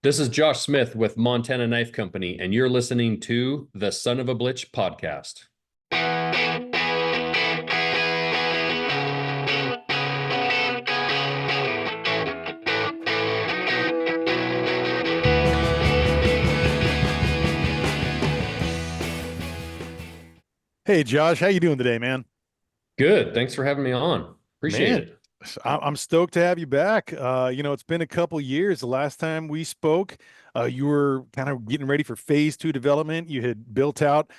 This is Josh Smith with Montana Knife Company, and you're listening to the Son of a Blitch podcast. Hey Josh, how you doing today, man? Good. Thanks for having me on. Appreciate Man, it. I'm stoked to have you back. It's been a couple years. The last time we spoke, you were kind of getting ready for phase two development. You had built out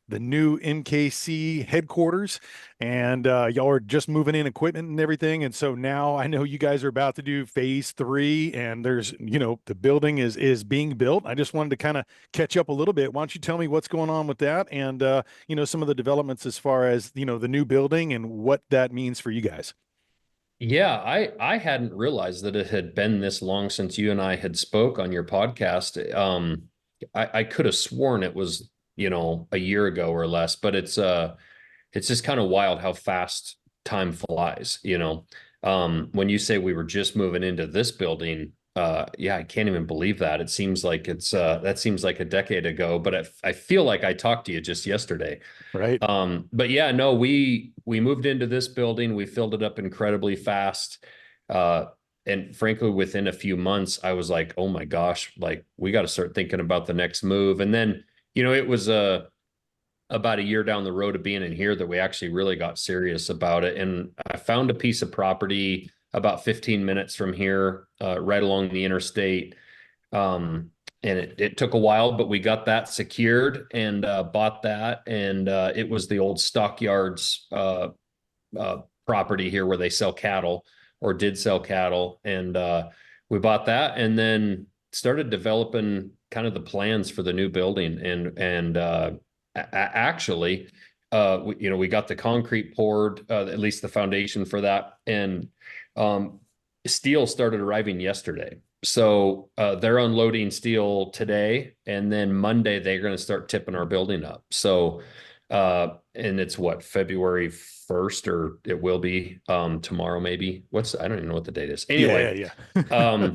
the new MKC headquarters, and y'all are just moving in equipment and everything. And so now I know you guys are about to do phase three, and the building is being built. I just wanted to kind of catch up a little bit. Why don't you tell me what's going on with that, and some of the developments as far as the new building and what that means for you guys. Yeah, I hadn't realized that it had been this long since you and I had spoke on your podcast. I could have sworn it was, a year ago or less, but it's just kind of wild how fast time flies. When you say we were just moving into this building, yeah, I can't even believe that. It seems like that seems like a decade ago, but I feel like I talked to you just yesterday. Right. But yeah, no, we moved into this building. We filled it up incredibly fast. Uh, and frankly, within a few months, I was like, oh my gosh, like we got to start thinking about the next move. And then, it was about a year down the road of being in here that we actually really got serious about it. And I found a piece of property about 15 minutes from here, right along the interstate. And it took a while, but we got that secured and bought that. And it was the old stockyards property here where they sell cattle or did sell cattle. And we bought that and then started developing kind of the plans for the new building. And actually, we got the concrete poured, at least the foundation for that. And steel started arriving yesterday. So they're unloading steel today, and then Monday they're going to start tipping our building up. So, and it's what, February 1st, or it will be tomorrow, maybe. I don't even know what the date is. Yeah, Anyway, yeah.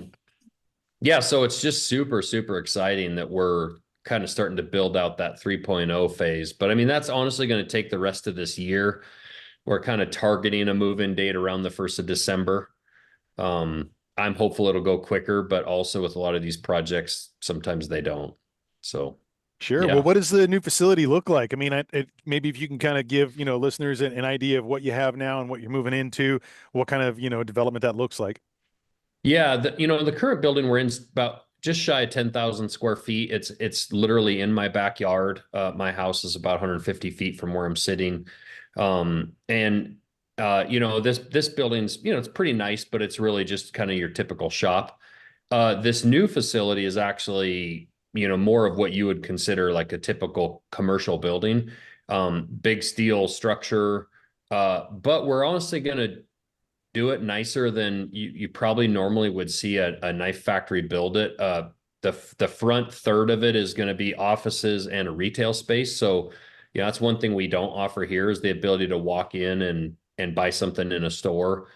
yeah, so it's just super, super exciting that we're kind of starting to build out that 3.0 phase. But I mean, that's honestly going to take the rest of this year. We're kind of targeting a move-in date around the 1st of December. I'm hopeful it'll go quicker, but also with a lot of these projects, sometimes they don't. So, Sure. Well, yeah. what does the new facility look like? I mean, maybe if you can kind of give, listeners an idea of what you have now and what you're moving into, what kind of, development that looks like. Yeah, the current building we're in is about just shy of 10,000 square feet. It's literally in my backyard. My house is about 150 feet from where I'm sitting. And this building's, it's pretty nice, but it's really just kind of your typical shop. This new facility is actually, more of what you would consider like a typical commercial building. Big steel structure. But we're honestly going to do it nicer than you probably normally would see a knife factory build it. The front third of it is going to be offices and a retail space. So, that's one thing we don't offer here is the ability to walk in and buy something in a store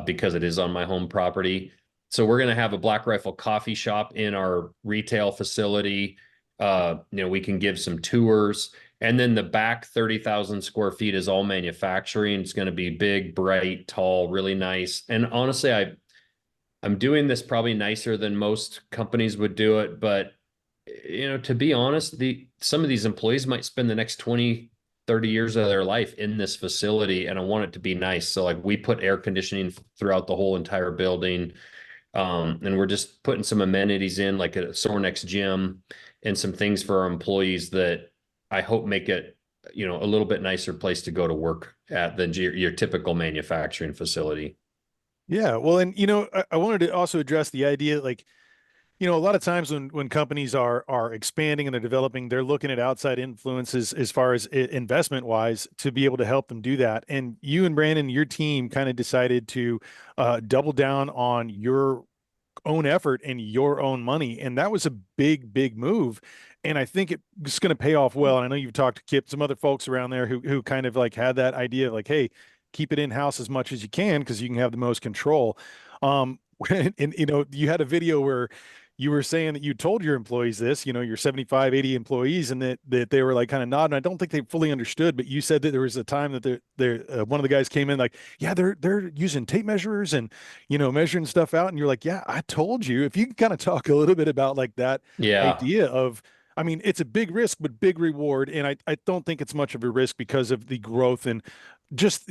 because it is on my home property. So we're going to have a Black Rifle coffee shop in our retail facility. We can give some tours. And then the back 30,000 square feet is all manufacturing. It's going to be big, bright, tall, really nice. And honestly, I'm doing this probably nicer than most companies would do it. But, to be honest, some of these employees might spend the next 20, 30 years of their life in this facility. And I want it to be nice. So like we put air conditioning throughout the whole entire building. And we're just putting some amenities in like a Sorinex gym and some things for our employees that I hope make it, a little bit nicer place to go to work at than your typical manufacturing facility. Yeah. Well, and, I wanted to also address the idea, like, a lot of times when companies are expanding and they're developing, they're looking at outside influences as far as investment wise to be able to help them do that. And you and Brandon, your team kind of decided to double down on your own effort and your own money. And that was a big, big move. And I think it's going to pay off well. And I know you've talked to Kip, some other folks around there who kind of like had that idea of like, hey, keep it in house as much as you can because you can have the most control. And you had a video where you were saying that you told your employees this, your 75, 80 employees, and that they were like kind of nodding. I don't think they fully understood, but you said that there was a time that one of the guys came in like, yeah, they're using tape measures and, measuring stuff out. And you're like, yeah, I told you. If you can kind of talk a little bit about like that Yeah. idea of, I mean, it's a big risk, but big reward. And I don't think it's much of a risk because of the growth and just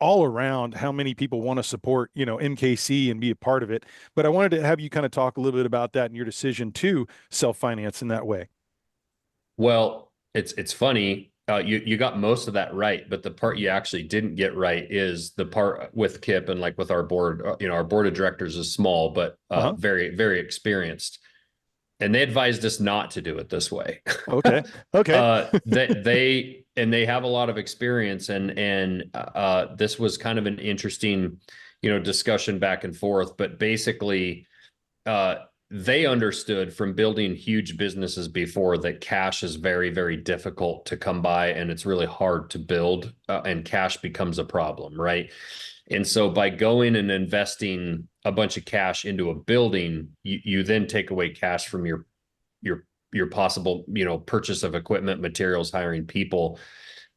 all around how many people want to support MKC and be a part of it. But I wanted to have you kind of talk a little bit about that and your decision to self-finance in that way. Well, it's funny. You got most of that right, but the part you actually didn't get right is the part with Kip and like with our board. Our board of directors is small, but Uh-huh. very, very experienced, and they advised us not to do it this way. Okay. Okay. They have a lot of experience, and this was kind of an interesting, discussion back and forth. But basically, uh, they understood from building huge businesses before that cash is very, very difficult to come by, and it's really hard to build, and cash becomes a problem, right? And so by going and investing a bunch of cash into a building, you then take away cash from your your possible, purchase of equipment, materials, hiring people.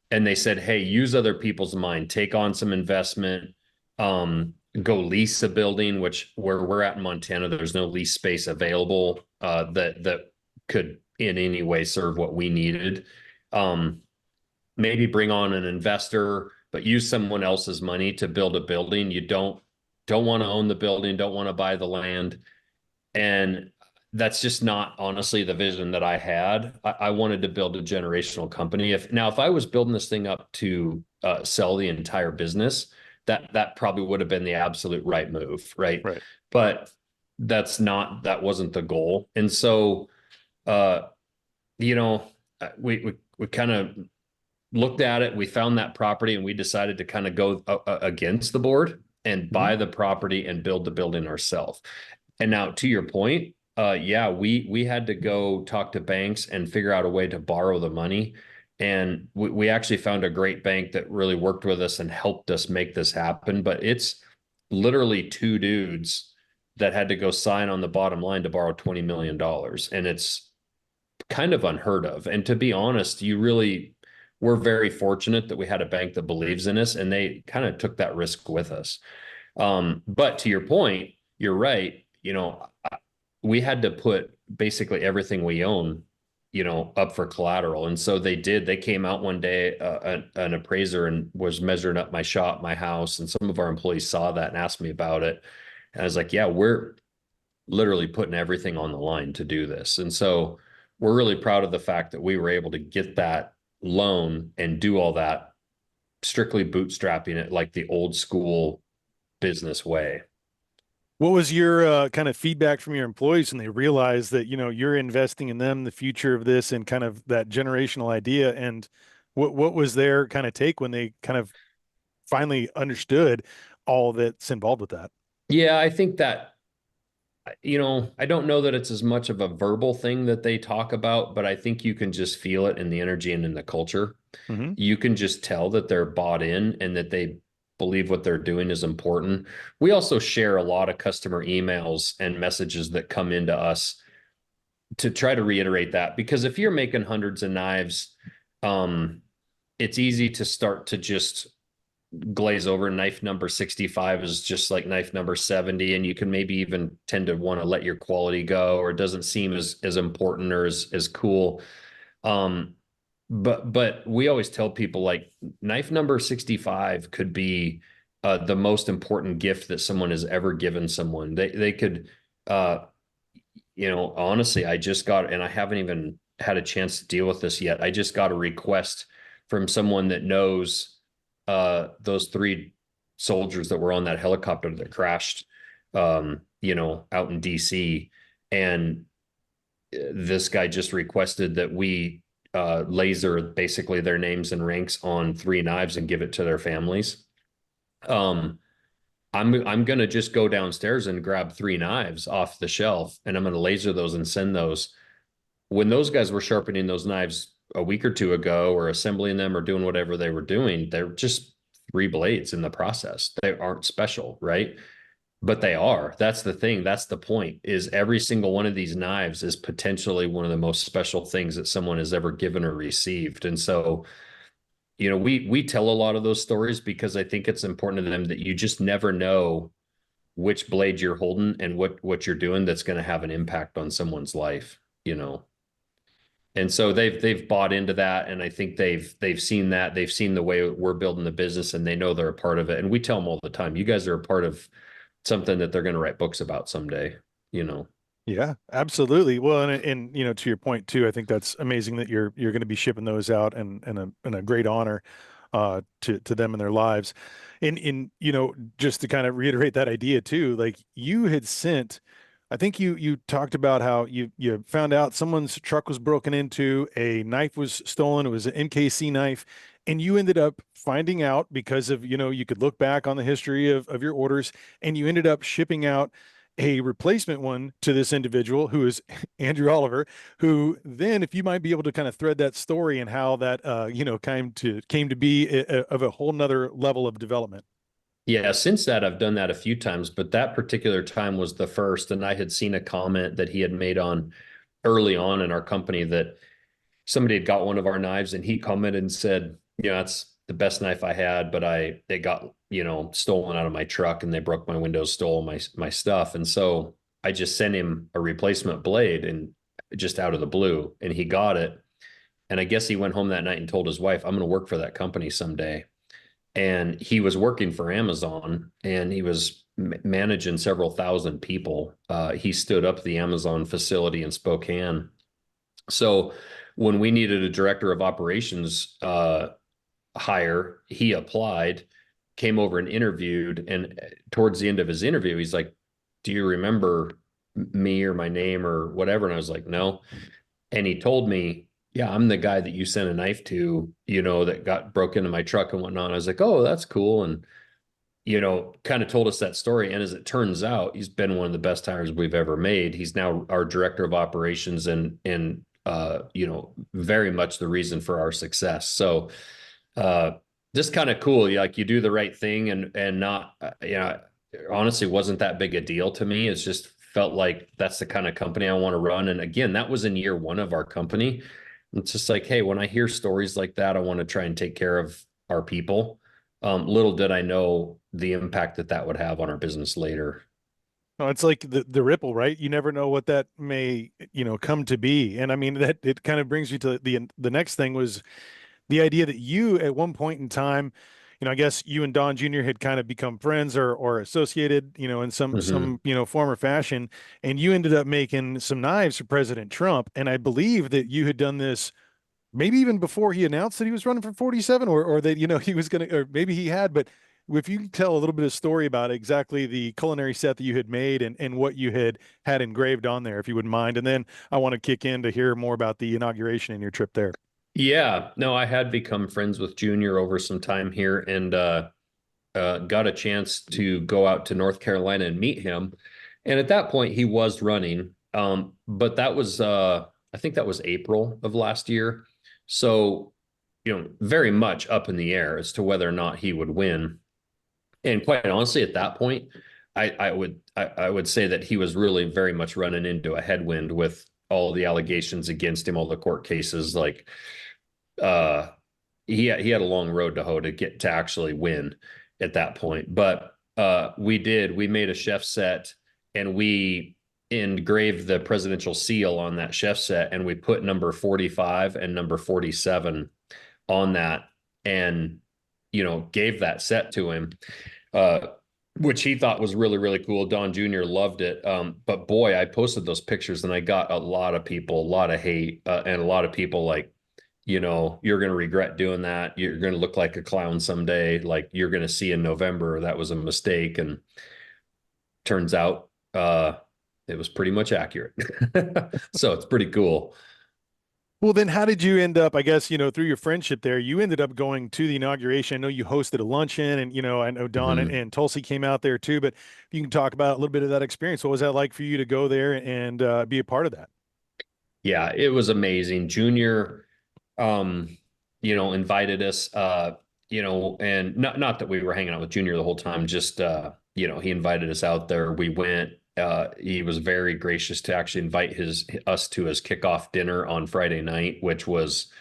And they said, hey, use other people's mind, take on some investment, go lease a building, which where we're at in Montana, there's no lease space available that could in any way serve what we needed. Maybe bring on an investor, but use someone else's money to build a building. You don't want to own the building, don't want to buy the land. And that's just not honestly the vision that I had. I wanted to build a generational company. If I was building this thing up to sell the entire business, that probably would have been the absolute right move, right? Right. But that wasn't the goal. And so, you know, we kind of looked at it. We found that property, and we decided to kind of go against the board and Mhm. buy the property and build the building ourselves. And now, to your point, yeah, we had to go talk to banks and figure out a way to borrow the money. And we actually found a great bank that really worked with us and helped us make this happen. But it's literally two dudes that had to go sign on the bottom line to borrow $20 million. And it's kind of unheard of. And to be honest, we're very fortunate that we had a bank that believes in us, and they kind of took that risk with us. But to your point, you're right. We had to put basically everything we own, up for collateral. And so they did. They came out one day, an appraiser, and was measuring up my shop, my house, and some of our employees saw that and asked me about it. And I was like, yeah, we're literally putting everything on the line to do this. And so we're really proud of the fact that we were able to get that loan and do all that strictly bootstrapping it like the old school business way. What was your kind of feedback from your employees when they realized that, you're investing in them, the future of this, and kind of that generational idea? And what was their kind of take when they kind of finally understood all that's involved with that? Yeah, I think that, I don't know that it's as much of a verbal thing that they talk about, but I think you can just feel it in the energy and in the culture. Hmm. You can just tell that they're bought in and that they believe what they're doing is important. We also share a lot of customer emails and messages that come into us to try to reiterate that, because if you're making hundreds of knives, it's easy to start to just glaze over. Knife number 65 is just like knife number 70, and you can maybe even tend to want to let your quality go, or it doesn't seem as important or as cool. But we always tell people, like, knife number 65 could be the most important gift that someone has ever given someone. They could, honestly, I just got, and I haven't even had a chance to deal with this yet. I just got a request from someone that knows those three soldiers that were on that helicopter that crashed, out in DC. And this guy just requested that we laser basically their names and ranks on three knives and give it to their families. Um, I'm gonna just go downstairs and grab three knives off the shelf, and I'm gonna laser those and send those. When those guys were sharpening those knives a week or two ago, or assembling them, or doing whatever they were doing, they're just three blades in the process. They aren't special, right? But they are. That's the thing. That's the point, is every single one of these knives is potentially one of the most special things that someone has ever given or received. And so, we tell a lot of those stories because I think it's important to them that you just never know which blade you're holding and what you're doing that's going to have an impact on someone's life. And so they've bought into that, and I think they've seen that. They've seen the way we're building the business, and they know they're a part of it. And we tell them all the time, you guys are a part of something that they're going to write books about someday. Yeah, absolutely. Well, and to your point too, I think that's amazing that you're going to be shipping those out, and a great honor to them in their lives. And just to kind of reiterate that idea too, like you had sent, I think you talked about how you found out someone's truck was broken into, a knife was stolen, it was an NKC knife, and you ended up finding out because of, you could look back on the history of your orders, and you ended up shipping out a replacement one to this individual who is Andrew Oliver, who then, if you might be able to kind of thread that story and how that came to be of a whole nother level of development. Yeah, since that I've done that a few times, but that particular time was the first. And I had seen a comment that he had made on early on in our company that somebody had got one of our knives, and he commented and said, that's the best knife I had, but it got, stolen out of my truck, and they broke my windows, stole my stuff. And so I just sent him a replacement blade, and just out of the blue, and he got it. And I guess he went home that night and told his wife, I'm going to work for that company someday. And he was working for Amazon, and he was managing several thousand people. He stood up the Amazon facility in Spokane. So when we needed a director of operations hire, he applied, came over and interviewed. And towards the end of his interview, he's like, do you remember me or my name or whatever? And I was like, no. And he told me, yeah, I'm the guy that you sent a knife to, that got broke into my truck and whatnot. I was like, oh, that's cool. And, kind of told us that story. And as it turns out, he's been one of the best hires we've ever made. He's now our director of operations, and very much the reason for our success. So, just kind of cool. Like, you do the right thing, and not, honestly wasn't that big a deal to me. It's just felt like that's the kind of company I want to run. And again, that was in year one of our company. It's just like, hey, when I hear stories like that, I want to try and take care of our people. Little did I know the impact that would have on our business later. Oh, it's like the ripple, right? You never know what that may, come to be. And I mean, that it kind of brings you to the next thing was the idea that you at one point in time, I guess you and Don Jr. had kind of become friends or associated, in some form or fashion, and you ended up making some knives for President Trump. And I believe that you had done this maybe even before he announced that he was running for 47, or that he was going to, or maybe he had. But if you could tell a little bit of story about exactly the culinary set that you had made, and what you had engraved on there, if you wouldn't mind. And then I want to kick in to hear more about the inauguration and your trip there. Yeah, no, I had become friends with Junior over some time here, and got a chance to go out to North Carolina and meet him. And at that point, he was running. But that was, I think that was April of last year. So, very much up in the air as to whether or not he would win. And quite honestly, at that point, I would say that he was really very much running into a headwind with all the allegations against him, all the court cases. Like, uh, he had a long road to hoe to get to actually win at that point. But we made a chef set, and we engraved the presidential seal on that chef set, and we put number 45 and number 47 on that, and gave that set to him, which he thought was really, really cool. Don Jr. loved it. But boy, I posted those pictures, and I got a lot of people, a lot of hate, and a lot of people like, you're going to regret doing that. You're going to look like a clown someday. Like, you're going to see in November that was a mistake. And turns out it was pretty much accurate. So it's pretty cool. Well, then how did you end up, I guess, through your friendship there, you ended up going to the inauguration. I know you hosted a luncheon, and, I know Don and Tulsi came out there too, but if you can talk about a little bit of that experience. What was that like for you to go there and be a part of that? Yeah, it was amazing. Junior, invited us, and not that we were hanging out with Junior the whole time, just, he invited us out there. We went. He was very gracious to actually invite us to his kickoff dinner on Friday night, which was,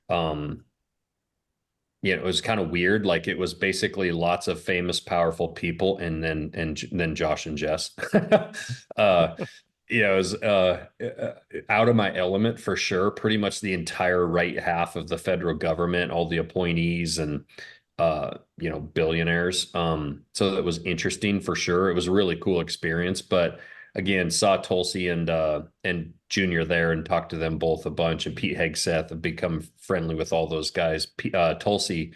um, it was kind of weird. Like it was basically lots of famous, powerful people, and then Josh and Jess. uh, it was out of my element for sure. Pretty much the entire right half of the federal government, all the appointees and billionaires. So that was interesting for sure. It was a really cool experience. But again, saw Tulsi and Junior there and talked to them both a bunch. And Pete Hegseth have become friendly with all those guys. Tulsi,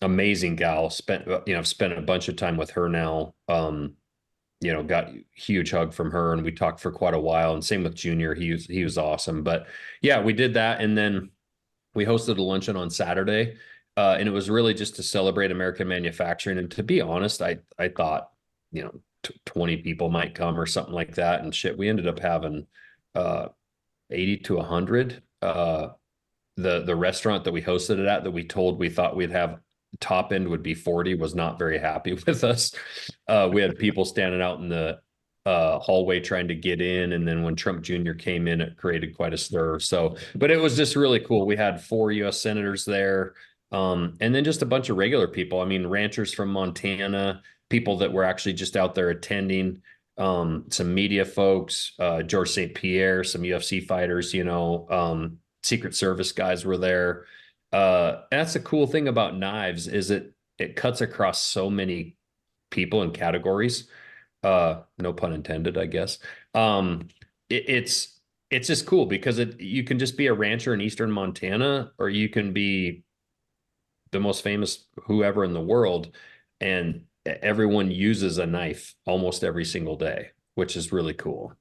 amazing gal. Spent a bunch of time with her now. Got huge hug from her, and we talked for quite a while. And same with Junior, he was awesome. But yeah, we did that, and then we hosted a luncheon on Saturday, and it was really just to celebrate American manufacturing. And to be honest, I thought 20 people might come or something like that, and shit, we ended up having 80 to 100. The restaurant that we hosted it at, that we thought we'd have top end would be 40, was not very happy with us. We had people standing out in the hallway trying to get in, and then when Trump Jr. came in, it created quite a stir. So, but it was just really cool. We had 4 U.S. senators there, and then just a bunch of regular people. I mean, ranchers from Montana, people that were actually just out there attending, some media folks, George St. Pierre, some UFC fighters, Secret Service guys were there. That's the cool thing about knives, is it cuts across so many people and categories. No pun intended, I guess. It's just cool because you can just be a rancher in Eastern Montana, or you can be the most famous whoever in the world, and everyone uses a knife almost every single day, which is really cool.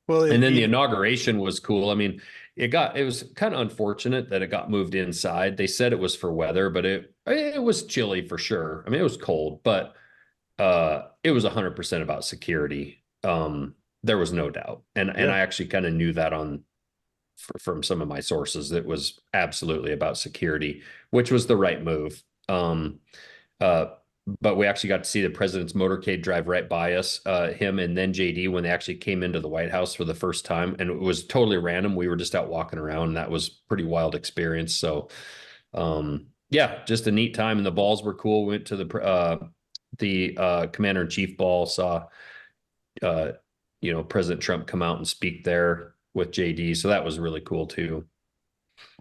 Well, And then the inauguration was cool. I mean, it was kind of unfortunate that it got moved inside. They said it was for weather, but it was chilly for sure. I mean, it was cold, but it was 100% about security. There was no doubt. And I actually kind of knew that from some of my sources, that was absolutely about security, which was the right move. But we actually got to see the president's motorcade drive right by us, him and then JD, when they actually came into the White House for the first time. And it was totally random. We were just out walking around, and that was pretty wild experience. So, yeah, just a neat time. And the balls were cool. We went to the commander-in-chief ball, saw, President Trump come out and speak there with JD. So that was really cool too.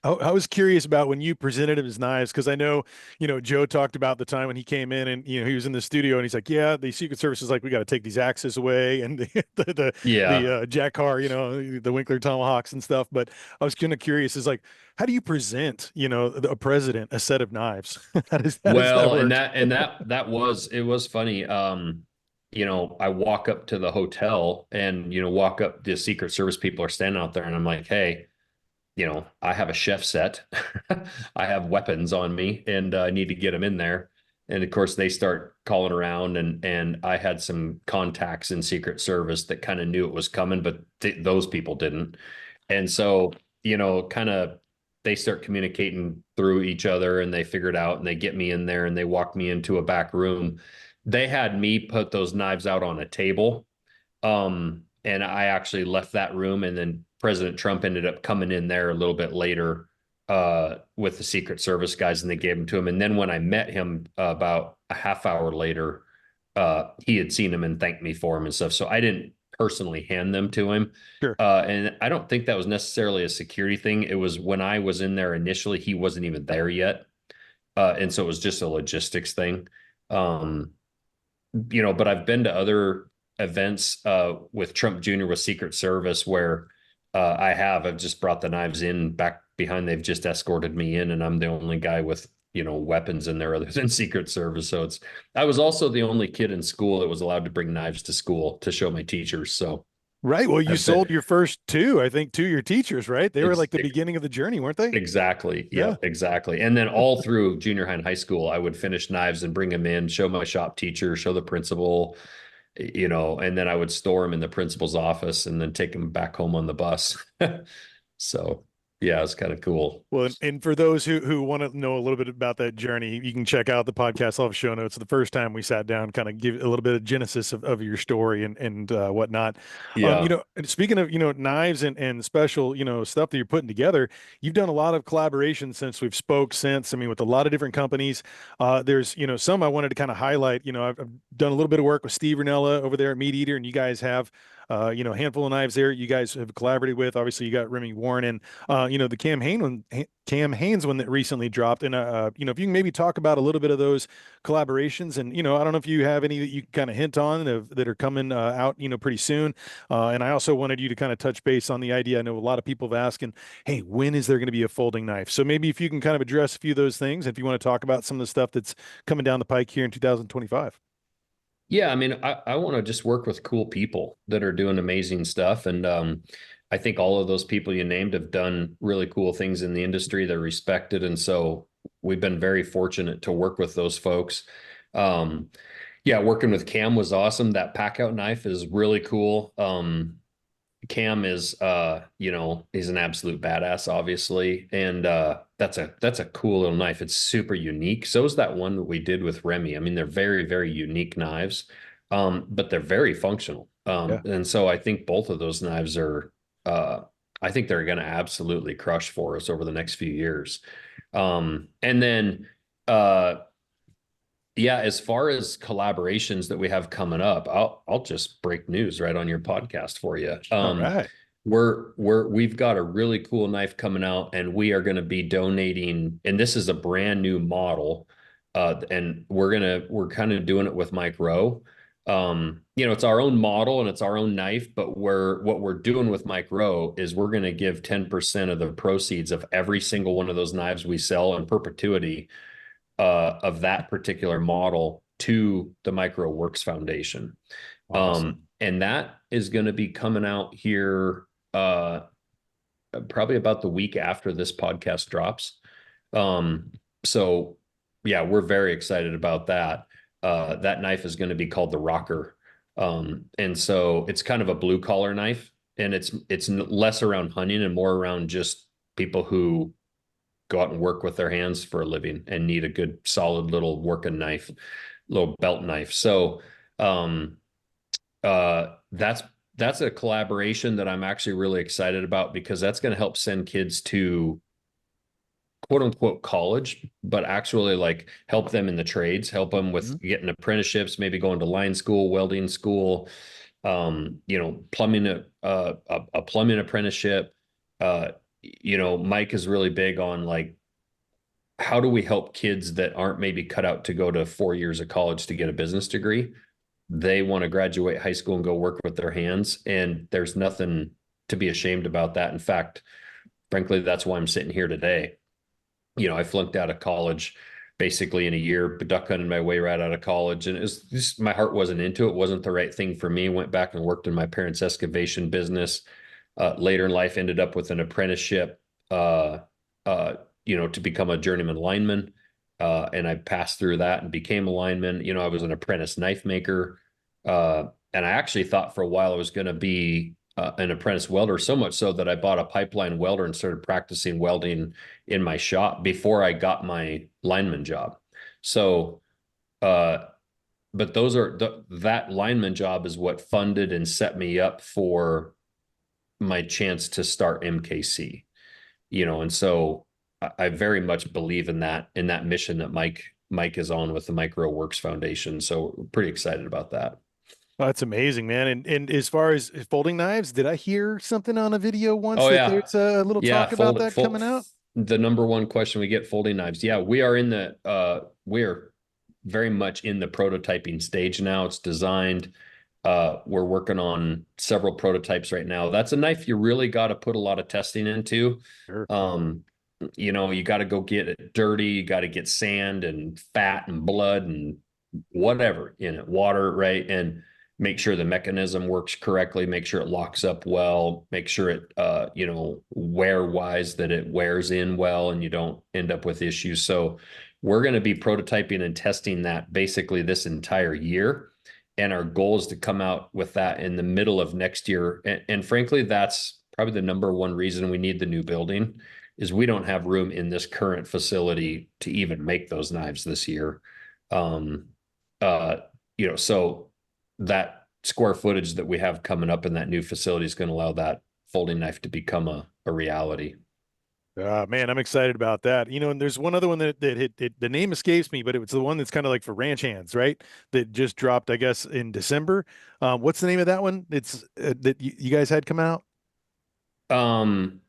I was curious about when you presented him his knives, because I know, Joe talked about the time when he came in and, he was in the studio and he's like, yeah, the Secret Service is like, we got to take these axes away, and the Jack Carr, the Winkler Tomahawks and stuff. But I was kind of curious, is like, how do you present, a president a set of knives? How does that work? It was funny. I walk up to the hotel, and, walk up, the Secret Service people are standing out there, and I'm like, hey, I have a chef set. I have weapons on me, and I need to get them in there. And of course, they start calling around, and I had some contacts in Secret Service that kind of knew it was coming, but those people didn't. And so, kind of, they start communicating through each other, and they figure it out, and they get me in there, and they walk me into a back room. They had me put those knives out on a table. And I actually left that room, and then President Trump ended up coming in there a little bit later with the Secret Service guys, and they gave them to him. And then when I met him about a half hour later, he had seen him and thanked me for him and stuff. So I didn't personally hand them to him. Sure. And I don't think that was necessarily a security thing. It was when I was in there initially, he wasn't even there yet. And so it was just a logistics thing. But I've been to other events with Trump Jr. with Secret Service where I've just brought the knives in back behind. They've just escorted me in, and I'm the only guy with, weapons in there other than Secret Service. So I was also the only kid in school that was allowed to bring knives to school to show my teachers. So. Right. Well, you sold your first two, I think, to your teachers, right? They were like the beginning of the journey, weren't they? Exactly. Yeah, exactly. And then all through junior high and high school, I would finish knives and bring them in, show my shop teacher, show the principal, and then I would store them in the principal's office and then take them back home on the bus. So. Yeah, it's kind of cool. Well, and for those who want to know a little bit about that journey, you can check out the podcast. I'll have show notes. The first time we sat down, kind of give a little bit of genesis of your story and whatnot. Yeah. And speaking of, knives and special, stuff that you're putting together, you've done a lot of collaboration since we've spoke since. I mean, with a lot of different companies. There's, some I wanted to kind of highlight. I've done a little bit of work with Steve Ranella over there at Meat Eater, and you guys have, a handful of knives there you guys have collaborated with. Obviously, you got Remy Warren and the Cam Haynes one that recently dropped. And, if you can maybe talk about a little bit of those collaborations and, I don't know if you have any that you kind of hint on that are coming out, pretty soon. And I also wanted you to kind of touch base on the idea. I know a lot of people have asking, hey, when is there going to be a folding knife? So maybe if you can kind of address a few of those things, if you want to talk about some of the stuff that's coming down the pike here in 2025. Yeah, I mean, I want to just work with cool people that are doing amazing stuff. And I think all of those people you named have done really cool things in the industry. They're respected. And so we've been very fortunate to work with those folks. Um, yeah, working with Cam was awesome. That pack out knife is really cool. Cam is he's an absolute badass, obviously. And that's a cool little knife. It's super unique. So is that one that we did with Remy. I mean, they're very, very unique knives. But they're very functional. Yeah. And so I think both of those knives are I think they're gonna absolutely crush for us over the next few years. And then yeah, as far as collaborations that we have coming up, I'll just break news right on your podcast for you. All right. We've got a really cool knife coming out, and we are going to be donating, and this is a brand new model. And we're kind of doing it with Mike Rowe. It's our own model and it's our own knife, but what we're doing with Mike Rowe is we're going to give 10% of the proceeds of every single one of those knives we sell in perpetuity of that particular model to the Micro Works Foundation. Awesome. And that is going to be coming out here probably about the week after this podcast drops. So yeah, we're very excited about that. That knife is going to be called the Rocker. And so it's kind of a blue collar knife, and it's less around hunting and more around just people who go out and work with their hands for a living and need a good solid little working knife, little belt knife. So that's a collaboration that I'm actually really excited about, because that's going to help send kids to quote unquote college, but actually like help them in the trades, help them with getting apprenticeships, maybe going to line school, welding school, plumbing, a plumbing apprenticeship. Mike is really big on like, how do we help kids that aren't maybe cut out to go to 4 years of college to get a business degree? They want to graduate high school and go work with their hands. And there's nothing to be ashamed about that. In fact, frankly, that's why I'm sitting here today. I flunked out of college basically in a year, but duck hunted my way right out of college. And it was just, my heart wasn't into it. It wasn't the right thing for me. Went back and worked in my parents' excavation business. Later in life, ended up with an apprenticeship, to become a journeyman lineman. And I passed through that and became a lineman. I was an apprentice knife maker. And I actually thought for a while I was going to be an apprentice welder, so much so that I bought a pipeline welder and started practicing welding in my shop before I got my lineman job. So, but that lineman job is what funded and set me up for my chance to start MKC, and so I very much believe in that mission that Mike is on with the Micro Works Foundation. So we're pretty excited about that. Oh, that's amazing, man. And as far as folding knives, did I hear something on a video once Oh that yeah. there's a little Yeah. talk about that coming out? The number one question we get, folding knives. Yeah, we are very much in the prototyping stage now. It's designed. We're working on several prototypes right now. That's a knife you really got to put a lot of testing into. Sure. You got to go get it dirty. You got to get sand and fat and blood and whatever in it, water, right? And make sure the mechanism works correctly, make sure it locks up well, make sure it, wear wise, that it wears in well and you don't end up with issues. So we're going to be prototyping and testing that basically this entire year. And our goal is to come out with that in the middle of next year. And frankly, that's probably the number one reason we need the new building is we don't have room in this current facility to even make those knives this year. Um, uh, so that square footage that we have coming up in that new facility is going to allow that folding knife to become a reality. Man, I'm excited about that. And there's one other one the name escapes me, but it was the one that's kind of like for ranch hands, right? That just dropped, I guess, in December. What's the name of that one? It's that you guys had come out? Um,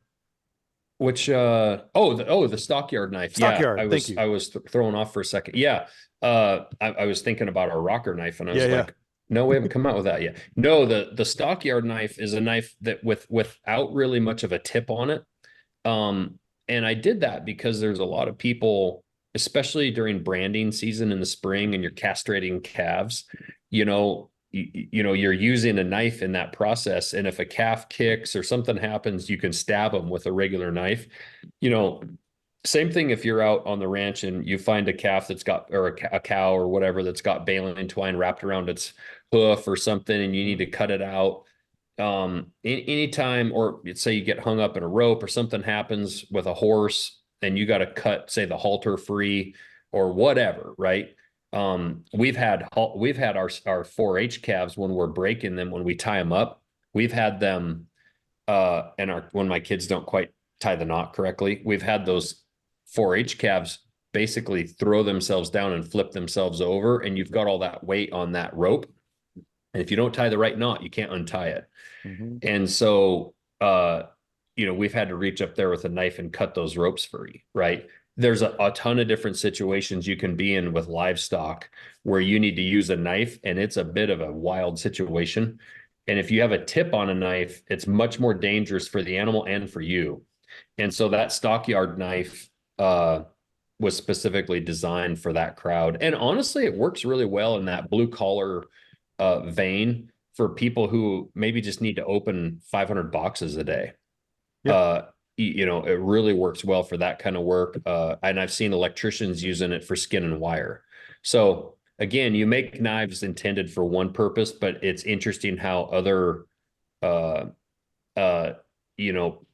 which the stockyard knife. Yeah, Stockyard. Thank you. I was thrown off for a second. Yeah. I was thinking about our rocker knife and I Yeah, was yeah. like, no, we haven't come out with that yet. No, the stockyard knife is a knife that without really much of a tip on it. And I did that because there's a lot of people, especially during branding season in the spring and you're castrating calves, you're using a knife in that process. And if a calf kicks or something happens, you can stab them with a regular knife. You know, Same thing if you're out on the ranch and you find a calf that's got, or a cow or whatever that's got baling twine wrapped around its hoof or something, and you need to cut it out. Anytime, or say you get hung up in a rope or something happens with a horse and you got to cut, say, the halter free or whatever, right? We've had our 4-H calves when we're breaking them, when we tie them up, we've had them and when my kids don't quite tie the knot correctly, we've had those 4-H calves basically throw themselves down and flip themselves over, and you've got all that weight on that rope. And if you don't tie the right knot, you can't untie it. Mm-hmm. And so, we've had to reach up there with a knife and cut those ropes free, right? There's a ton of different situations you can be in with livestock where you need to use a knife, and it's a bit of a wild situation. And if you have a tip on a knife, it's much more dangerous for the animal and for you. And so that stockyard knife was specifically designed for that crowd. And honestly, it works really well in that blue collar vein for people who maybe just need to open 500 boxes a day. Yeah. It really works well for that kind of work. And I've seen electricians using it for skin and wire. So again, you make knives intended for one purpose, but it's interesting how other, uh,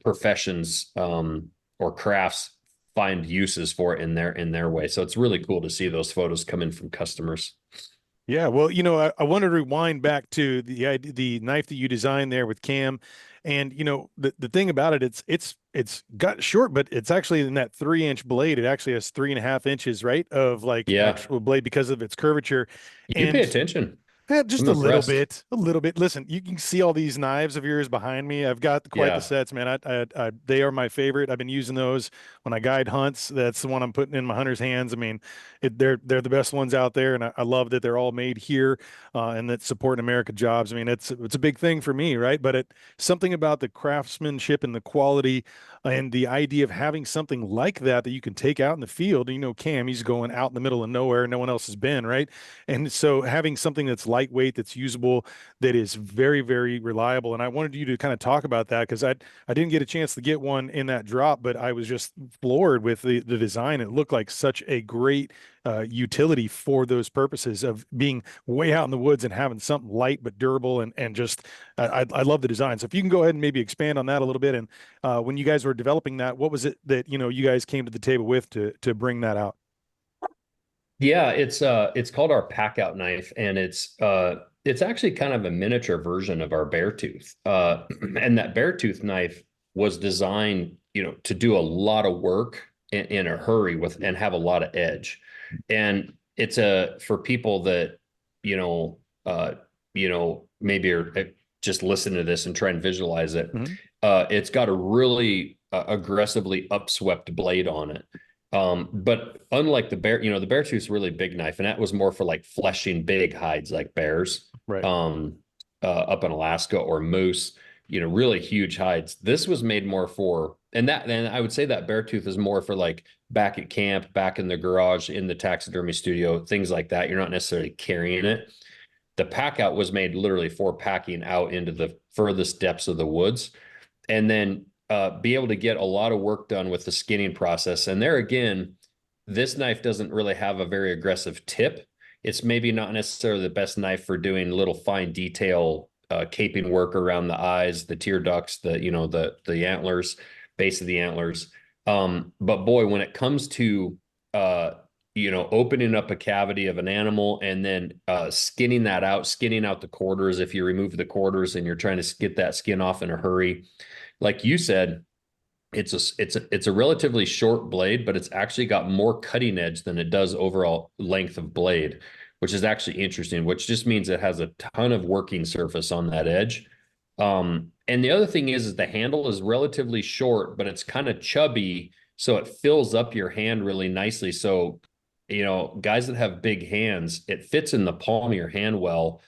professions or crafts find uses for it in their way. So it's really cool to see those photos come in from customers. Yeah, well, I wanted to rewind back to the knife that you designed there with Cam, and the thing about it, it's got short, but it's actually in that 3-inch blade. It actually has 3.5 inches, right, of like Yeah, actual blade because of its curvature, you pay and attention. just I'm a little impressed. bit, a little bit. Listen, you can see all these knives of yours behind me. I've got quite the Yeah. sets, man. They are my favorite. I've been using those when I guide hunts. That's the one I'm putting in my hunter's hands. I mean, they're the best ones out there, and I love that they're all made here, and that supporting America jobs. I mean, it's a big thing for me, right? But something about the craftsmanship and the quality, and the idea of having something like that you can take out in the field. Cam, he's going out in the middle of nowhere, no one else has been, right? And so having something that's lightweight, that's usable, that is very, very reliable. And I wanted you to kind of talk about that because I didn't get a chance to get one in that drop, but I was just floored with the design. It looked like such a great utility for those purposes of being way out in the woods and having something light but durable, and just I love the design. So if you can go ahead and maybe expand on that a little bit, and when you guys were developing that, what was it that you guys came to the table with to bring that out? Yeah, it's called our pack out knife, and it's actually kind of a miniature version of our bear tooth. And that bear tooth knife was designed, to do a lot of work in a hurry and have a lot of edge. And it's for people that, you know, uh, maybe are just listen to this and try and visualize it. Mm-hmm. It's got a really aggressively upswept blade on it. But unlike the bear tooth's really big knife, and that was more for like fleshing big hides like bears, Right. up in Alaska, or moose, really huge hides. This was made more for, and I would say that bear tooth is more for like back at camp, back in the garage, in the taxidermy studio, things like that. You're not necessarily carrying it. The pack out was made literally for packing out into the furthest depths of the woods, and then be able to get a lot of work done with the skinning process. And there again, this knife doesn't really have a very aggressive tip. It's maybe not necessarily the best knife for doing little fine detail caping work around the eyes, the tear ducts, the antlers, base of the antlers. But boy, when it comes to opening up a cavity of an animal and then skinning out the quarters, if you remove the quarters and you're trying to get that skin off in a hurry, like you said, it's a relatively short blade, but it's actually got more cutting edge than it does overall length of blade, which is actually interesting, which just means it has a ton of working surface on that edge. And the other thing is the handle is relatively short, but it's kind of chubby, so it fills up your hand really nicely. So, guys that have big hands, it fits in the palm of your hand well.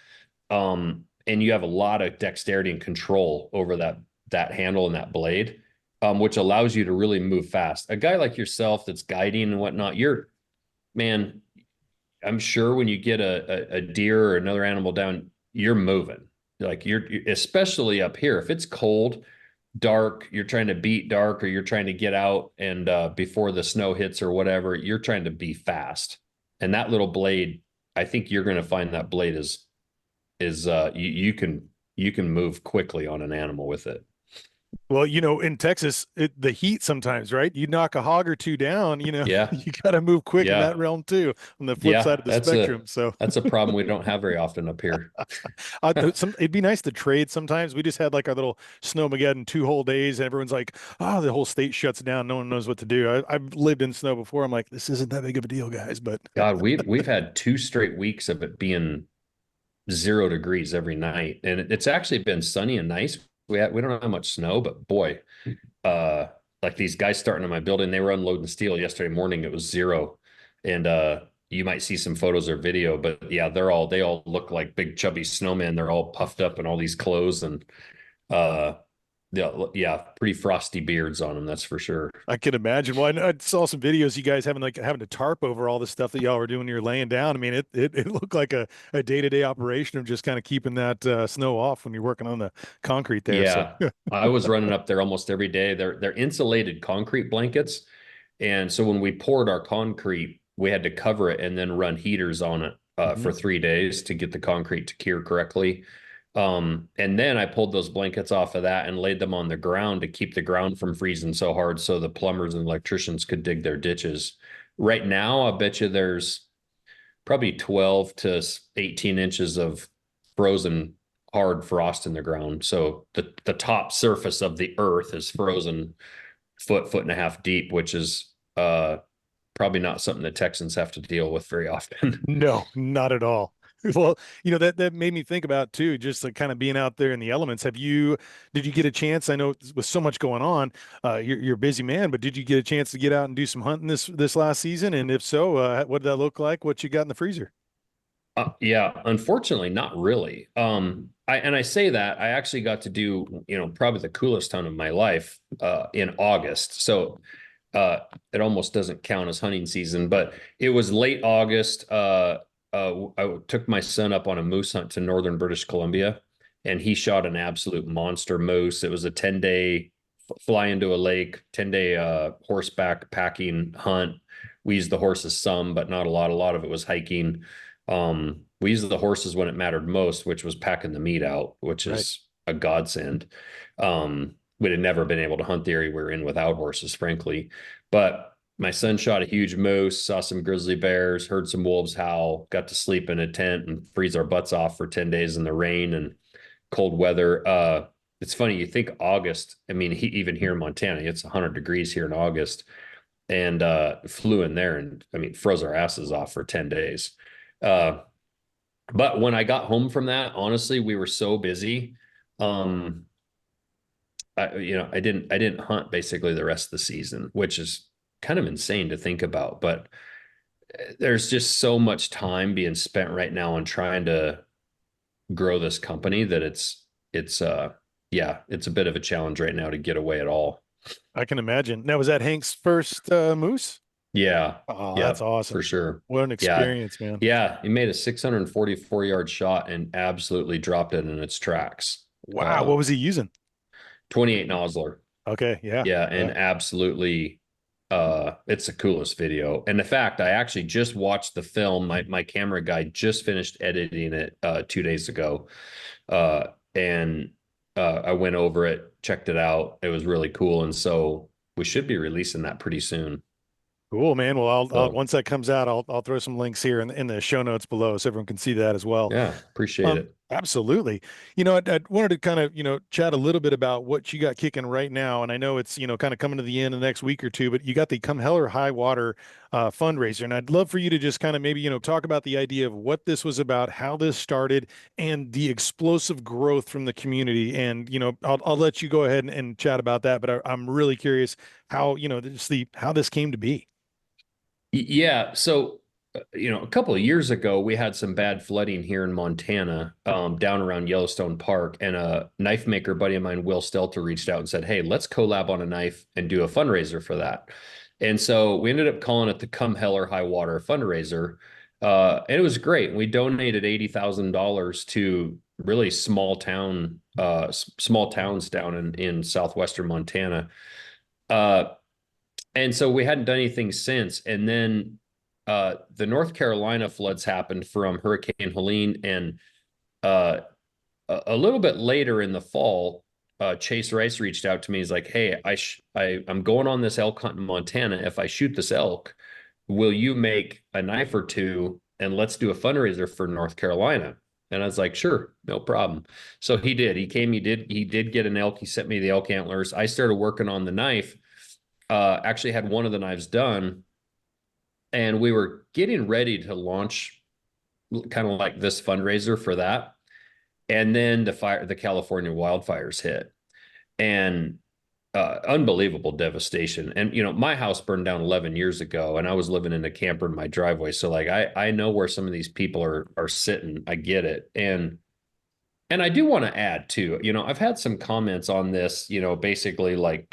And you have a lot of dexterity and control over that handle and that blade, which allows you to really move fast. A guy like yourself that's guiding and whatnot, man, I'm sure when you get a deer or another animal down, you're moving. Like you're especially up here. If it's cold, dark, you're trying to beat dark, or you're trying to get out and before the snow hits or whatever, you're trying to be fast. And that little blade, I think you're going to find that blade is you can move quickly on an animal with it. Well, in Texas, the heat sometimes, right? You knock a hog or two down, Yeah. you got to move quick in Yeah. that realm too, on the flip Yeah. side of the spectrum. So That's a problem we don't have very often up here. it'd be nice to trade sometimes. We just had like our little snowmageddon 2 whole days, and everyone's like, "Oh, the whole state shuts down. No one knows what to do." I've lived in snow before. I'm like, this isn't that big of a deal, guys. But God, we've had 2 straight weeks of it being 0 degrees every night, and it's actually been sunny and nice. We don't have much snow, but boy, uh, like these guys starting in my building, they were unloading steel yesterday morning. It was 0, and you might see some photos or video, but yeah, they all look like big chubby snowmen. They're all puffed up in all these clothes, and uh, yeah, pretty frosty beards on them. That's for sure. I can imagine. Well, I saw some videos you guys having to tarp over all the stuff that y'all were doing. You're laying down. I mean, it looked like a day-to-day operation of just kind of keeping that snow off when you're working on the concrete there. So Yeah, I was running up there almost every day. They're insulated concrete blankets, and so when we poured our concrete, we had to cover it and then run heaters on it for 3 days to get the concrete to cure correctly. And then I pulled those blankets off of that and laid them on the ground to keep the ground from freezing so hard, so the plumbers and electricians could dig their ditches. Right now, I bet you there's probably 12 to 18 inches of frozen hard frost in the ground. So the top surface of the earth is frozen foot and a half deep, which is probably not something the Texans have to deal with very often. no, not at all. Well, that made me think about too, just like kind of being out there in the elements. Did you get a chance? I know with so much going on, you're a busy man, but did you get a chance to get out and do some hunting this last season? And if so, what did that look like? What you got in the freezer? Yeah, unfortunately, not really. I say that I actually got to do, probably the coolest hunt of my life in August. So it almost doesn't count as hunting season, but it was late August. I took my son up on a moose hunt to northern British Columbia, and he shot an absolute monster moose. It was a 10-day fly into a lake, 10-day horseback packing hunt. We used the horses some, but not a lot. A lot of it was hiking. We used the horses when it mattered most, which was packing the meat out, which is a godsend. We'd have never been able to hunt the area we were in without horses, frankly. But my son shot a huge moose, saw some grizzly bears, heard some wolves howl, got to sleep in a tent and freeze our butts off for 10 days in the rain and cold weather. It's funny, you think August, I mean, even here in Montana, it's 100 degrees here in August, and flew in there and, I mean, froze our asses off for 10 days. But when I got home from that, honestly, we were so busy. I didn't hunt basically the rest of the season, which is kind of insane to think about, but there's just so much time being spent right now on trying to grow this company that it's a bit of a challenge right now to get away at all. I can imagine. Now, was that Hank's first moose? Yeah. Oh, Yeah, that's awesome. for sure. What an Yeah. experience, man. Yeah. He made a 644-yard shot and absolutely dropped it in its tracks. Wow. What was he using? 28 Nosler. Okay. Yeah. Yeah. And absolutely, it's the coolest video. And the fact I actually just watched the film, my camera guy just finished editing it 2 days ago. and I went over it, checked it out. It was really cool. And so we should be releasing that pretty soon. Cool, man. Well, I'll So once that comes out, I'll throw some links here in the show notes below so everyone can see that as well. yeah, appreciate it. Absolutely. I wanted to kind of, chat a little bit about what you got kicking right now. And I know it's, kind of coming to the end of the next week or two, but you got the Come Hell or High Water fundraiser. And I'd love for you to just kind of maybe, talk about the idea of what this was about, how this started, and the explosive growth from the community. And, I'll let you go ahead and chat about that. But I'm really curious how, how this came to be. Yeah. So, a couple of years ago, we had some bad flooding here in Montana, down around Yellowstone Park, and a knife maker buddy of mine, Will Stelter, reached out and said, "Hey, let's collab on a knife and do a fundraiser for that." And so we ended up calling it the Come Hell or High Water fundraiser. And it was great. We donated $80,000 to really small towns down in southwestern Montana. Uh, and so we hadn't done anything since. And then the North Carolina floods happened from Hurricane Helene, and uh, a little bit later in the fall, Chase Rice reached out to me. He's like, "Hey, I'm going on this elk hunt in Montana. If I shoot this elk, will you make a knife or two, and let's do a fundraiser for North Carolina?" And I was like, "Sure, no problem." So he did. He came. He did get an elk. He sent me the elk antlers. I started working on the knife. Actually had one of the knives done, and we were getting ready to launch kind of like this fundraiser for that. And then the California wildfires hit, and unbelievable devastation. And my house burned down 11 years ago, and I was living in a camper in my driveway. So like I know where some of these people are sitting. I get it. And I do want to add too, I've had some comments on this, basically like,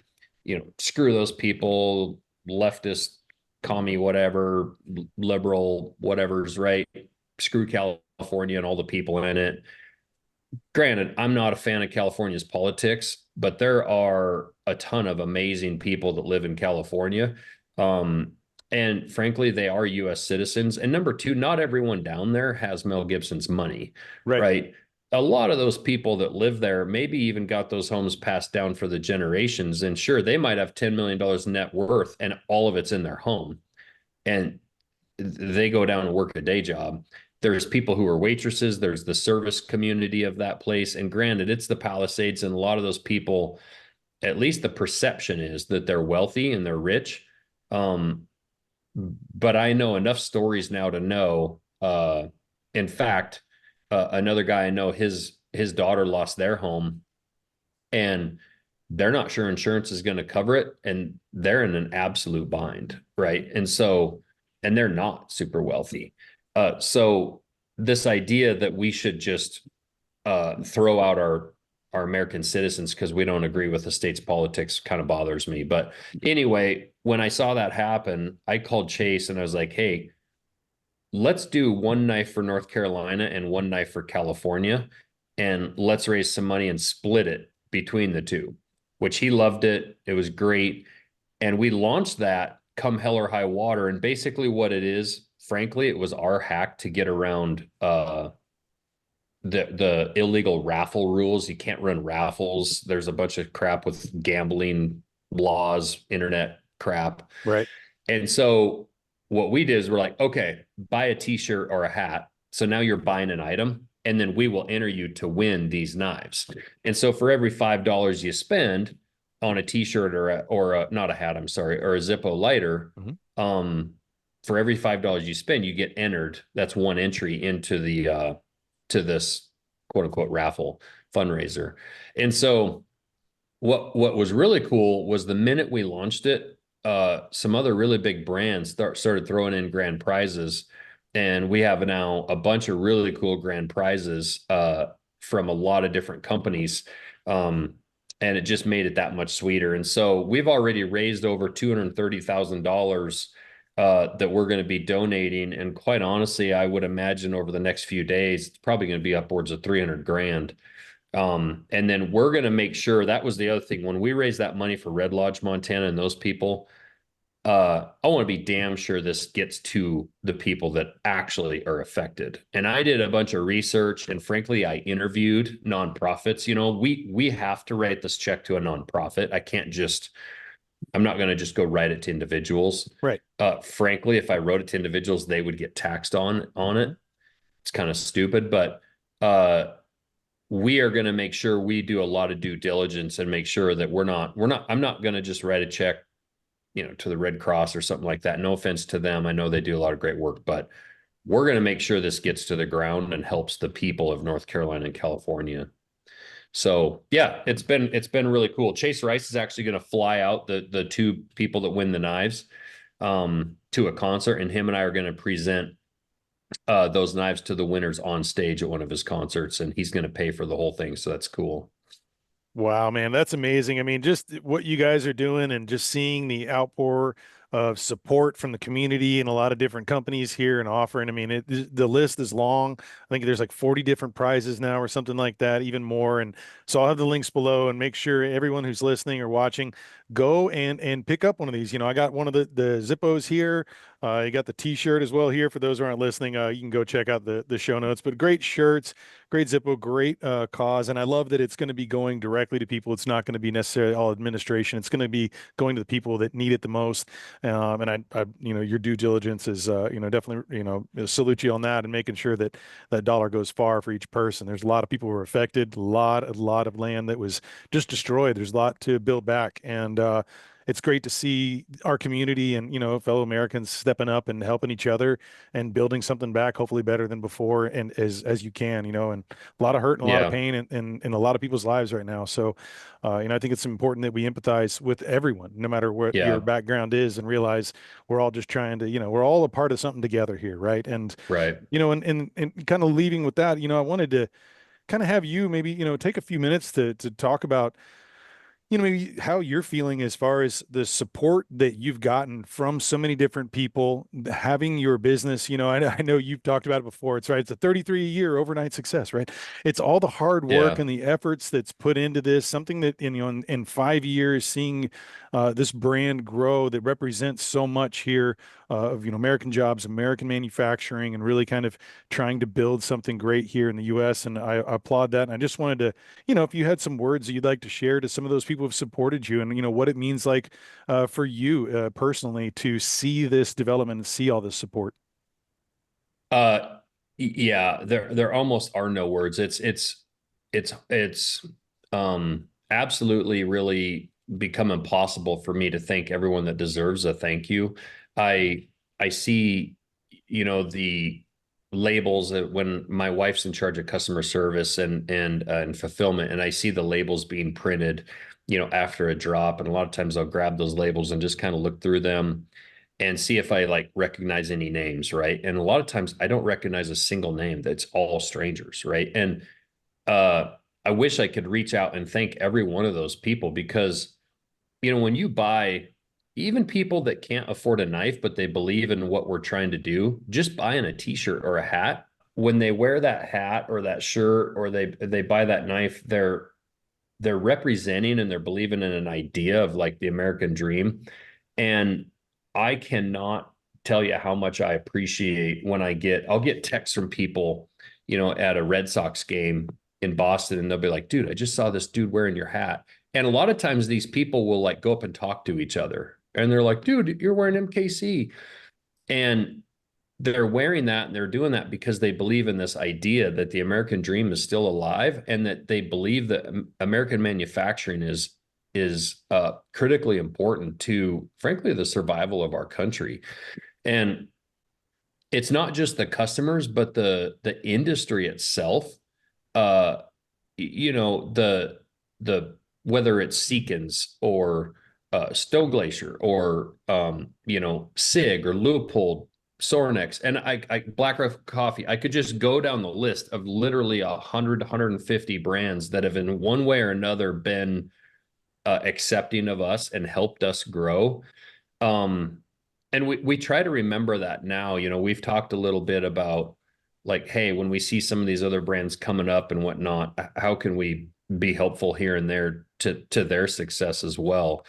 screw those people, leftist, commie, whatever, liberal, whatever's right. Screw California and all the people in it. Granted, I'm not a fan of California's politics, but there are a ton of amazing people that live in California. And frankly, they are US citizens. And number two, not everyone down there has Mel Gibson's money, Right. right? A lot of those people that live there maybe even got those homes passed down for the generations. And sure, they might have $10 million net worth and all of it's in their home. And they go down and work a day job. There's people who are waitresses. There's the service community of that place. And granted, it's the Palisades, and a lot of those people, at least the perception is that they're wealthy and they're rich. But I know enough stories now to know. In fact, another guy I know, his daughter lost their home, and they're not sure insurance is going to cover it, and they're in an absolute bind, right? And they're not super wealthy. So this idea that we should just throw out our American citizens because we don't agree with the state's politics kind of bothers me. But anyway, when I saw that happen, I called Chase and I was like, "Hey, let's do one knife for North Carolina and one knife for California, and let's raise some money and split it between the two," which he loved it. It was great. And we launched that come hell or high water. And basically what it is, frankly, it was our hack to get around the illegal raffle rules. You can't run raffles. There's a bunch of crap with gambling laws, internet crap. Right. And so what we did is we're like, okay, buy a t-shirt or a hat. So now you're buying an item, and then we will enter you to win these knives. And so for every $5 you spend on a t-shirt or a not a hat, I'm sorry, or a Zippo lighter, for every $5 you spend, you get entered. That's one entry into the to this quote unquote raffle fundraiser. And so what was really cool was the minute we launched it, some other really big brands started throwing in grand prizes, and we have now a bunch of really cool grand prizes from a lot of different companies, and it just made it that much sweeter. And so we've already raised over $230,000 that we're going to be donating. And quite honestly, I would imagine over the next few days, it's probably going to be upwards of 300 grand. And then we're going to make sure, that was the other thing, when we raised that money for Red Lodge, Montana, and those people, I want to be damn sure this gets to the people that actually are affected. And I did a bunch of research, and frankly, I interviewed nonprofits. We have to write this check to a nonprofit. I'm not going to just go write it to individuals. Right. Frankly, if I wrote it to individuals, they would get taxed on it. It's kind of stupid, but we are going to make sure we do a lot of due diligence and make sure that I'm not going to just write a check, to the Red Cross or something like that. No offense to them. I know they do a lot of great work, but we're going to make sure this gets to the ground and helps the people of North Carolina and California. So yeah, it's been really cool. Chase Rice is actually going to fly out the two people that win the knives to a concert, and him and I are going to present those knives to the winners on stage at one of his concerts, and he's going to pay for the whole thing. So that's cool. Wow, man, that's amazing. I mean, just what you guys are doing and just seeing the outpour of support from the community and a lot of different companies here and offering. I mean, the list is long. I think there's like 40 different prizes now or something like that, even more. And so I'll have the links below, and make sure everyone who's listening or watching, go and pick up one of these. I got one of the Zippos here. You got the t-shirt as well here for those who aren't listening. You can go check out the show notes, but great shirts, great Zippo, great cause. And I love that it's going to be going directly to people. It's not going to be necessarily all administration. It's going to be going to the people that need it the most. And your due diligence is, definitely, salute you on that, and making sure that that dollar goes far for each person. There's a lot of people who were affected, a lot of land that was just destroyed. There's a lot to build back. And it's great to see our community and, fellow Americans stepping up and helping each other and building something back, hopefully better than before. And as you can, and a lot of hurt and a lot of Yeah. pain in a lot of people's lives right now. So, I think it's important that we empathize with everyone, no matter what your Yeah. background is, and realize we're all just trying to, we're all a part of something together here. Right. And, Right. and kind of leaving with that, I wanted to kind of have you maybe, take a few minutes to talk about, maybe how you're feeling as far as the support that you've gotten from so many different people having your business. I know you've talked about it before. It's right. It's a 33-year overnight success, right? It's all the hard work Yeah. and the efforts that's put into this, something that, in 5 years, seeing this brand grow that represents so much here of, American jobs, American manufacturing, and really kind of trying to build something great here in the U.S. And I applaud that. And I just wanted to, if you had some words that you'd like to share to some of those people who've supported you, and what it means like for you personally to see this development and see all this support. Uh, yeah, there almost are no words. It's absolutely really become impossible for me to thank everyone that deserves a thank you. I see, the labels that when my wife's in charge of customer service and fulfillment, and I see the labels being printed, after a drop, and a lot of times I'll grab those labels and just kind of look through them and see if I like recognize any names, right? And a lot of times I don't recognize a single name. That's all strangers, right? And uh I wish I could reach out and thank every one of those people, because when you buy, even people that can't afford a knife but they believe in what we're trying to do, just buying a t-shirt or a hat, when they wear that hat or that shirt, or they buy that knife, they're representing and they're believing in an idea of like the American dream. And I cannot tell you how much I appreciate when I'll get texts from people, at a Red Sox game in Boston, and they'll be like, dude, I just saw this dude wearing your hat. And a lot of times these people will like go up and talk to each other, and they're like, dude, you're wearing MKC. And they're wearing that and they're doing that because they believe in this idea that the American dream is still alive, and that they believe that American manufacturing is critically important to, frankly, the survival of our country. And it's not just the customers, but the industry itself. Uh, the whether it's Seekins or Stone Glacier or Sig or Leupold, Sorinex, and I Black Rifle Coffee. I could just go down the list of literally 150 brands that have in one way or another been accepting of us and helped us grow. Um, and we try to remember that now. We've talked a little bit about like, hey, when we see some of these other brands coming up and whatnot, how can we be helpful here and there to their success as well.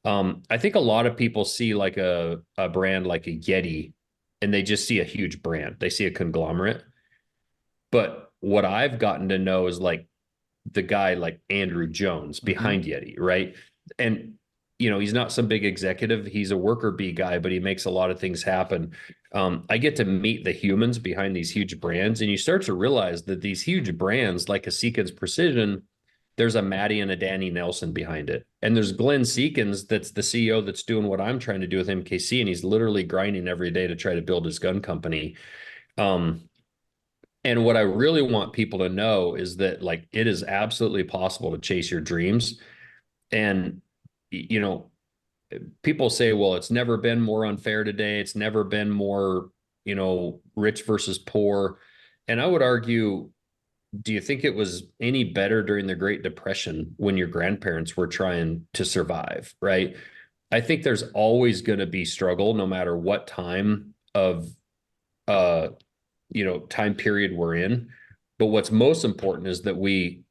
I think a lot of people see like a brand like a Yeti and they just see a huge brand. They see a conglomerate. But what I've gotten to know is like the guy like Andrew Jones Mhm. behind Yeti, right? And he's not some big executive. He's a worker bee guy, but he makes a lot of things happen. I get to meet the humans behind these huge brands, and you start to realize that these huge brands, like a Seekins Precision, there's a Maddie and a Danny Nelson behind it. And there's Glenn Seekins, that's the CEO that's doing what I'm trying to do with MKC, and he's literally grinding every day to try to build his gun company. Um, and what I really want people to know is that like it is absolutely possible to chase your dreams. And you know, people say, well, it's never been more unfair today. It's never been more, rich versus poor. And I would argue, do you think it was any better during the Great Depression when your grandparents were trying to survive, right? I think there's always going to be struggle no matter what time of uh time period we're in. But what's most important is that we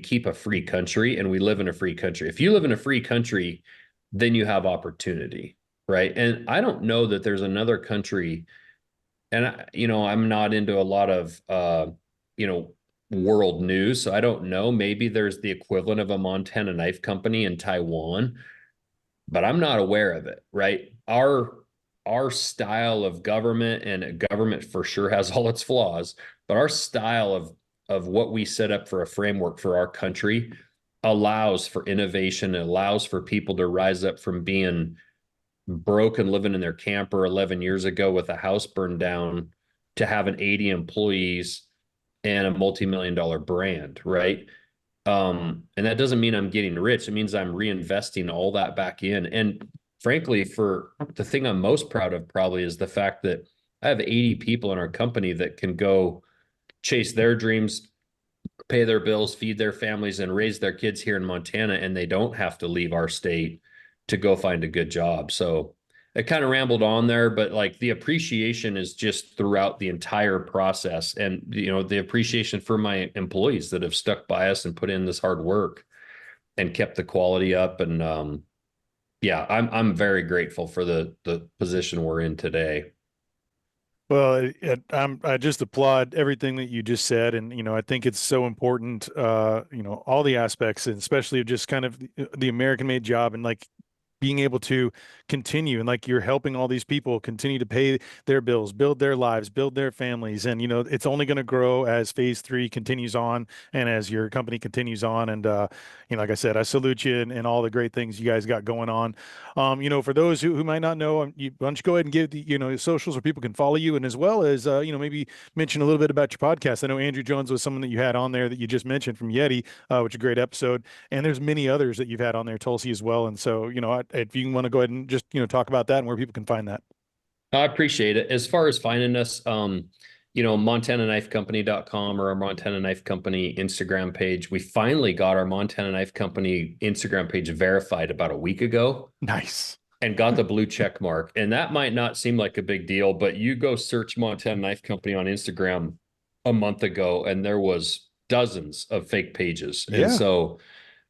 keep a free country and we live in a free country. If you live in a free country, then you have opportunity, right? And I don't know that there's another country, and I'm not into a lot of you know world news, so I don't know. Maybe there's the equivalent of a Montana Knife Company in Taiwan, but I'm not aware of it, right? Our style of government, and government for sure has all its flaws, but our style of what we set up for a framework for our country allows for innovation. It allows for people to rise up from being broke and living in their camper 11 years ago with a house burned down to having 80 employees and a multi-million dollar brand, right? And that doesn't mean I'm getting rich. It means I'm reinvesting all that back in. And frankly, for the thing I'm most proud of probably is the fact that I have 80 people in our company that can go chase their dreams, pay their bills, feed their families, and raise their kids here in Montana, and they don't have to leave our state to go find a good job. So it kind of rambled on there, but like the appreciation is just throughout the entire process. And, the appreciation for my employees that have stuck by us and put in this hard work and kept the quality up. And yeah, I'm very grateful for the position we're in today. Well, I just applaud everything that you just said, and I think it's so important. All the aspects, and especially of just kind of the American-made job, and like being able to continue, and like you're helping all these people continue to pay their bills, build their lives, build their families, and it's only going to grow as phase three continues on, and as your company continues on. And like I said, I salute you and all the great things you guys got going on. For those who might not know, why don't you go ahead and give the socials where people can follow you, and as well as maybe mention a little bit about your podcast. I know Andrew Jones was someone that you had on there that you just mentioned from Yeti, which is a great episode, and there's many others that you've had on there, Tulsi as well. And so if you want to go ahead and just talk about that and where people can find that. I appreciate it. As far as finding us, MontanaKnifeCompany.com or our Montana Knife Company Instagram page. We finally got our Montana Knife Company Instagram page verified about a week ago Nice. and got the blue check mark. And that might not seem like a big deal, but you go search Montana Knife Company on Instagram a month ago, and there was dozens of fake pages. And Yeah. so,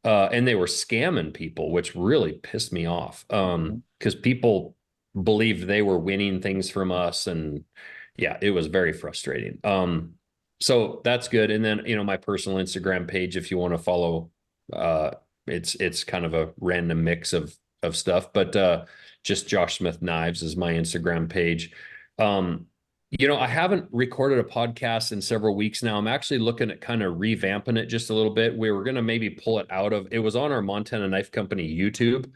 and they were scamming people, which really pissed me off. Mhm. Because people believed they were winning things from us. And yeah, it was very frustrating. So that's good. And then, my personal Instagram page, if you want to follow, uh, it's kind of a random mix of stuff, but just Josh Smith Knives is my Instagram page. Um, I haven't recorded a podcast in several weeks now. I'm actually looking at kind of revamping it just a little bit. We were going to maybe pull it out of, it was on our Montana Knife Company YouTube,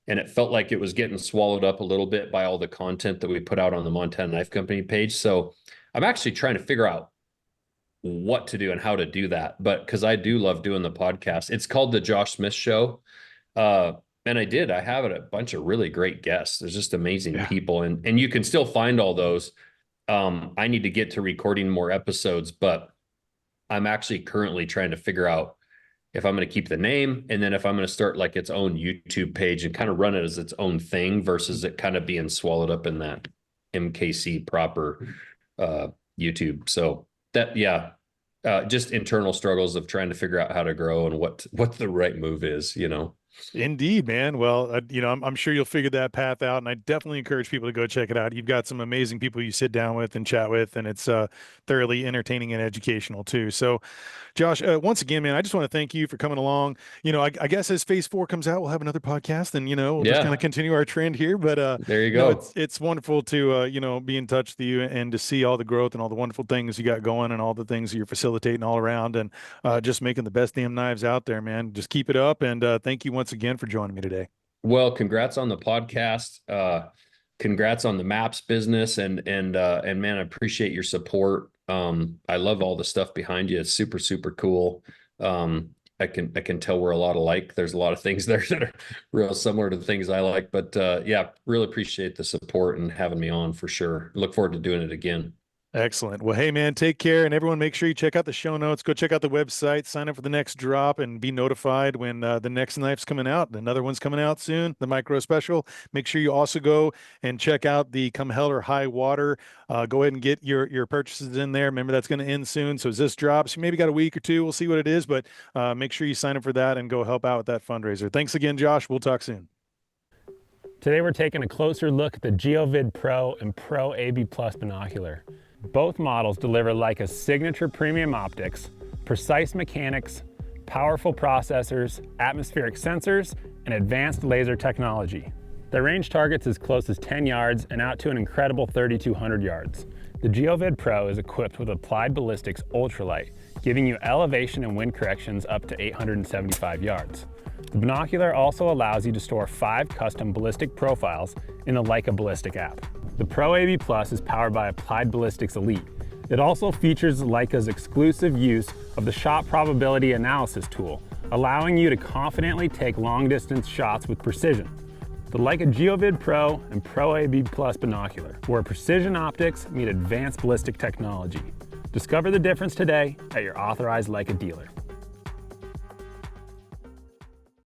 and it felt like it was getting swallowed up a little bit by all the content that we put out on the Montana Knife Company page. So I'm actually trying to figure out what to do and how to do that. But because I do love doing the podcast, it's called the Josh Smith Show. Uh, and I have it a bunch of really great guests. There's just amazing Yeah. people, and you can still find all those. I need to get to recording more episodes, but I'm actually currently trying to figure out if I'm going to keep the name, and then if I'm going to start like its own YouTube page and kind of run it as its own thing versus it kind of being swallowed up in that MKC proper YouTube. So that, yeah, just internal struggles of trying to figure out how to grow and what the right move is, you know. Indeed, man. Well, I'm sure you'll figure that path out, and I definitely encourage people to go check it out. You've got some amazing people you sit down with and chat with, and it's thoroughly entertaining and educational too. So, Josh, once again, man, I just want to thank you for coming along. I guess as Phase 4 comes out, we'll have another podcast, and we'll just kind of Yeah, continue our trend here. But there you no, go. it's wonderful to be in touch with you and to see all the growth and all the wonderful things you got going and all the things you're facilitating all around, and just making the best damn knives out there, man. Just keep it up, and thank you once again for joining me today. Well, congrats on the podcast. Congrats on the maps business, and man, I appreciate your support. I love all the stuff behind you. It's super, super cool. I can tell we're a lot alike. There's a lot of things there that are real similar to the things I like, but yeah, really appreciate the support and having me on for sure. Look forward to doing it again. Excellent. Well, hey, man, take care. And everyone, make sure you check out the show notes. Go check out the website, sign up for the next drop, and be notified when the next knife's coming out. Another one's coming out soon, the micro special. Make sure you also go and check out the Come Hell or High Water. Go ahead and get your purchases in there. Remember, that's going to end soon. So as this drops, you maybe got a week or two. We'll see what it is, but make sure you sign up for that and go help out with that fundraiser. Thanks again, Josh. We'll talk soon. Today, we're taking a closer look at the GeoVid Pro and Pro AB Plus binocular. Both models deliver Leica's signature premium optics, precise mechanics, powerful processors, atmospheric sensors, and advanced laser technology. Their range targets as close as 10 yards and out to an incredible 3,200 yards. The GeoVid Pro is equipped with Applied Ballistics Ultralight, giving you elevation and wind corrections up to 875 yards. The binocular also allows you to store 5 custom ballistic profiles in the Leica Ballistic app. The Pro AB Plus is powered by Applied Ballistics Elite. It also features Leica's exclusive use of the shot probability analysis tool, allowing you to confidently take long-distance shots with precision. The Leica GeoVid Pro and Pro AB Plus binocular, where precision optics meet advanced ballistic technology. Discover the difference today at your authorized Leica dealer.